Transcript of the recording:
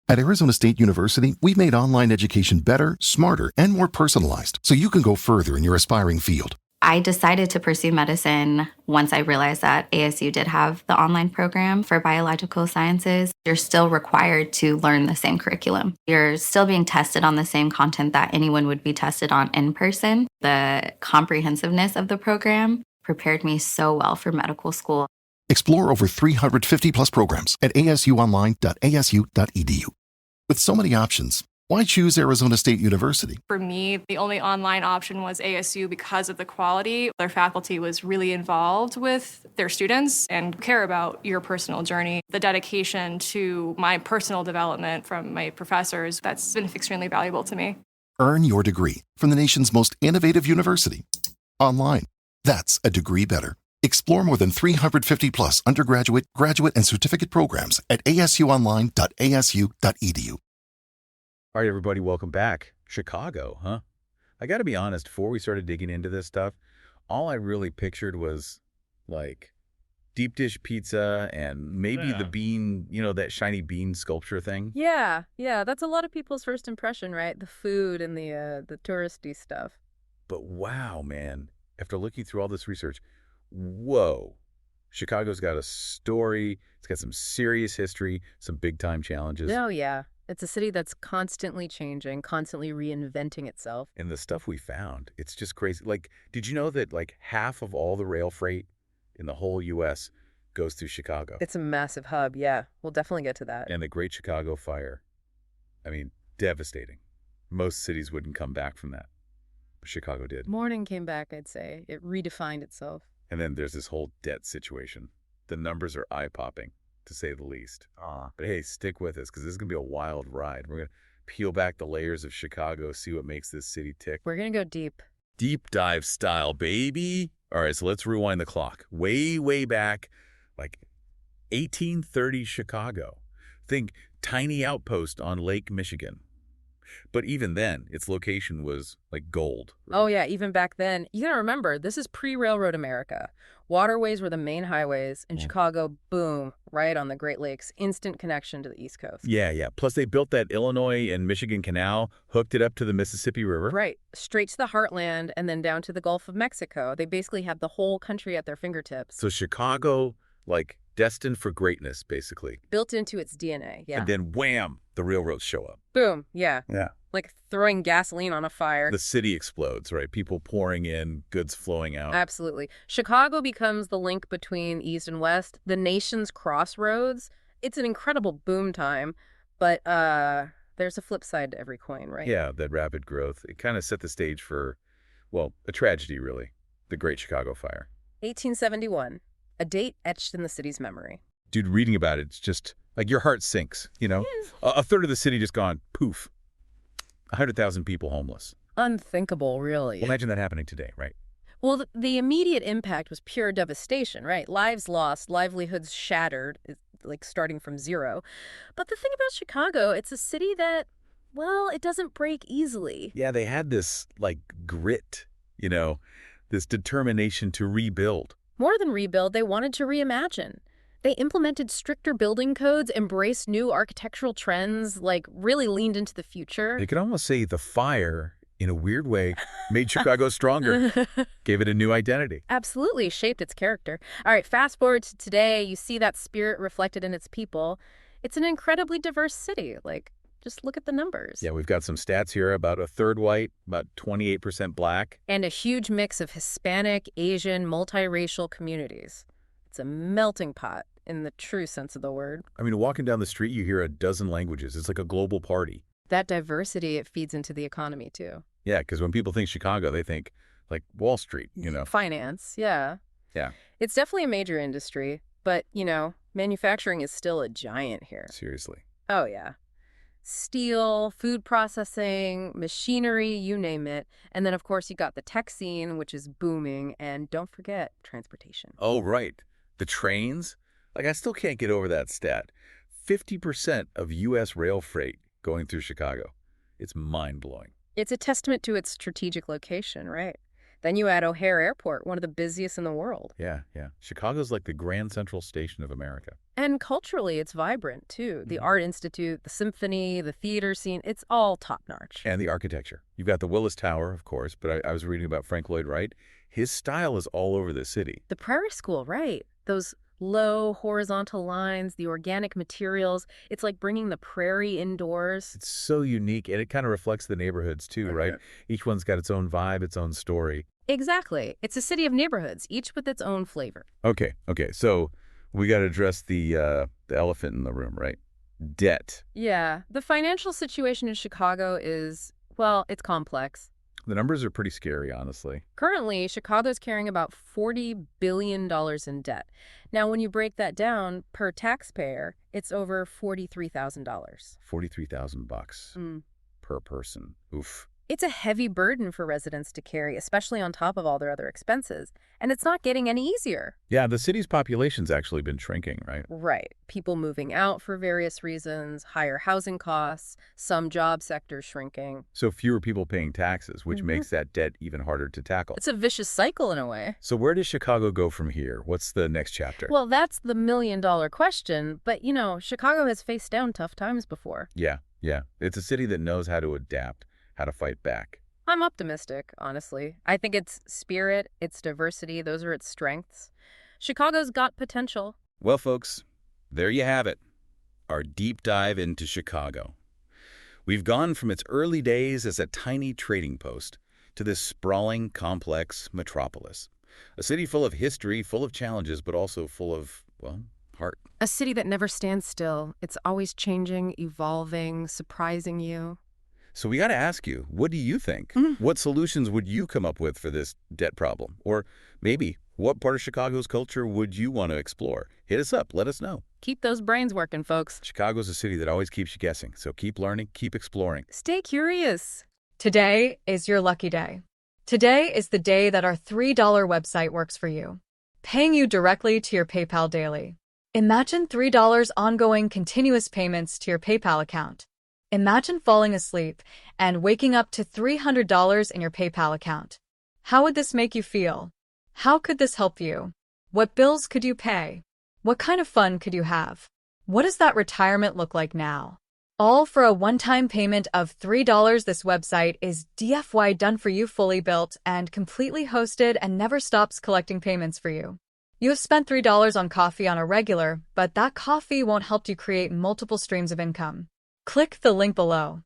At Arizona State University, we've made online education better, smarter, and more personalized so you can go further in your aspiring field. I decided to pursue medicine once I realized that ASU did have the online program for biological sciences. You're still required to learn the same curriculum. You're still being tested on the same content that anyone would be tested on in person. The comprehensiveness of the program prepared me so well for medical school. Explore over 350 plus programs at asuonline.asu.edu. With so many options, why choose Arizona State University? For me, the only online option was ASU because of the quality. Their faculty was really involved with their students and care about your personal journey. The dedication to my personal development from my professors, that's been extremely valuable to me. Earn your degree from the nation's most innovative university. Online. That's a degree better. Explore more than 350 plus undergraduate, graduate, and certificate programs at asuonline.asu.edu. All right, everybody, welcome back. Chicago, huh? I got to be honest, before we started digging into this stuff, all I really pictured was, like, deep dish pizza and maybe the bean, that shiny bean sculpture thing. Yeah, that's a lot of people's first impression, right? The food and the touristy stuff. But wow, man, after looking through all this research, whoa. Chicago's got a story. It's got some serious history, some big-time challenges. Oh, yeah. It's a city that's constantly changing, constantly reinventing itself. And the stuff we found, it's just crazy. Like, did you know that, like, half of all the rail freight in the whole U.S. goes through Chicago? It's a massive hub, yeah. We'll definitely get to that. And the Great Chicago Fire. I mean, devastating. Most cities wouldn't come back from that. But Chicago did. Morning came back, I'd say. It redefined itself. And then there's this whole debt situation. The numbers are eye-popping, to say the least. But hey, stick with us, because this is going to be a wild ride. We're going to peel back the layers of Chicago, see what makes this city tick. We're going to go deep. Deep dive style, baby. All right, so let's rewind the clock. Way, way back, like 1830 Chicago. Think tiny outpost on Lake Michigan. But even then, its location was like gold. Oh, yeah, even back then. You got to remember, this is pre-railroad America. Waterways were the main highways. In Chicago, boom, right on the Great Lakes, instant connection to the East Coast. Yeah. Plus, they built that Illinois and Michigan Canal, hooked it up to the Mississippi River. Right, straight to the heartland and then down to the Gulf of Mexico. They basically have the whole country at their fingertips. So Chicago, like, destined for greatness, basically. Built into its DNA, yeah. And then wham, the railroads show up. Boom, yeah. Yeah. Like throwing gasoline on a fire. The city explodes, right? People pouring in, goods flowing out. Absolutely. Chicago becomes the link between East and West, the nation's crossroads. It's an incredible boom time, but there's a flip side to every coin, right? Yeah, that rapid growth. It kind of set the stage for, well, a tragedy, really. The Great Chicago Fire. 1871, a date etched in the city's memory. Dude, reading about it, it's just, like, your heart sinks, A third of the city just gone, poof. 100,000 people homeless. Unthinkable, really. Well, imagine that happening today, right? Well, the immediate impact was pure devastation, right? Lives lost, livelihoods shattered, like starting from zero. But the thing about Chicago, it's a city that, well, it doesn't break easily. Yeah, they had this, like, grit, this determination to rebuild. More than rebuild, they wanted to reimagine. They implemented stricter building codes, embraced new architectural trends, like really leaned into the future. You could almost say the fire, in a weird way, made Chicago stronger, gave it a new identity. Absolutely, shaped its character. All right, fast forward to today, you see that spirit reflected in its people. It's an incredibly diverse city. Like, just look at the numbers. Yeah, we've got some stats here, about a third white, about 28% black. And a huge mix of Hispanic, Asian, multiracial communities. It's a melting pot in the true sense of the word. I mean, walking down the street, you hear a dozen languages. It's like a global party. That diversity, it feeds into the economy, too. Yeah, because when people think Chicago, they think, like, Wall Street, Finance, yeah. Yeah. It's definitely a major industry, but, manufacturing is still a giant here. Seriously. Oh, yeah. Steel, food processing, machinery, you name it. And then, of course, you got the tech scene, which is booming. And don't forget transportation. Oh, right. The trains? Like, I still can't get over that stat. 50% of U.S. rail freight going through Chicago. It's mind-blowing. It's a testament to its strategic location, right? Then you add O'Hare Airport, one of the busiest in the world. Yeah, yeah. Chicago's like the Grand Central Station of America. And culturally, it's vibrant, too. The Art Institute, the symphony, the theater scene, it's all top-notch. And the architecture. You've got the Willis Tower, of course, but I was reading about Frank Lloyd Wright. His style is all over the city. The Prairie School, right. Those low horizontal lines, the organic materials. It's like bringing the prairie indoors. It's so unique, and it kind of reflects the neighborhoods, too, right? Each one's got its own vibe, its own story. Exactly. It's a city of neighborhoods, each with its own flavor. Okay. So we got to address the elephant in the room, right? Debt. Yeah. The financial situation in Chicago is, well, it's complex. The numbers are pretty scary, honestly. Currently, Chicago's carrying about $40 billion in debt. Now, when you break that down per taxpayer, it's over $43,000. $43,000 per person. Oof. It's a heavy burden for residents to carry, especially on top of all their other expenses. And it's not getting any easier. Yeah, the city's population's actually been shrinking, right? Right. People moving out for various reasons, higher housing costs, some job sectors shrinking. So fewer people paying taxes, which makes that debt even harder to tackle. It's a vicious cycle in a way. So where does Chicago go from here? What's the next chapter? Well, that's the million-dollar question. But, you know, Chicago has faced down tough times before. Yeah. It's a city that knows how to adapt, how to fight back. I'm optimistic, honestly. I think its spirit, its diversity, those are its strengths. Chicago's got potential. Well, folks, there you have it. Our deep dive into Chicago. We've gone from its early days as a tiny trading post to this sprawling, complex metropolis. A city full of history, full of challenges, but also full of, well, heart. A city that never stands still. It's always changing, evolving, surprising you. So we got to ask you, what do you think? What solutions would you come up with for this debt problem? Or maybe what part of Chicago's culture would you want to explore? Hit us up. Let us know. Keep those brains working, folks. Chicago's a city that always keeps you guessing. So keep learning, keep exploring. Stay curious. Today is your lucky day. Today is the day that our $3 website works for you, paying you directly to your PayPal daily. Imagine $3 ongoing continuous payments to your PayPal account. Imagine falling asleep and waking up to $300 in your PayPal account. How would this make you feel? How could this help you? What bills could you pay? What kind of fun could you have? What does that retirement look like now? All for a one-time payment of $3. This website is DFY done for you, fully built and completely hosted, and never stops collecting payments for you. You have spent $3 on coffee on a regular, but that coffee won't help you create multiple streams of income. Click the link below.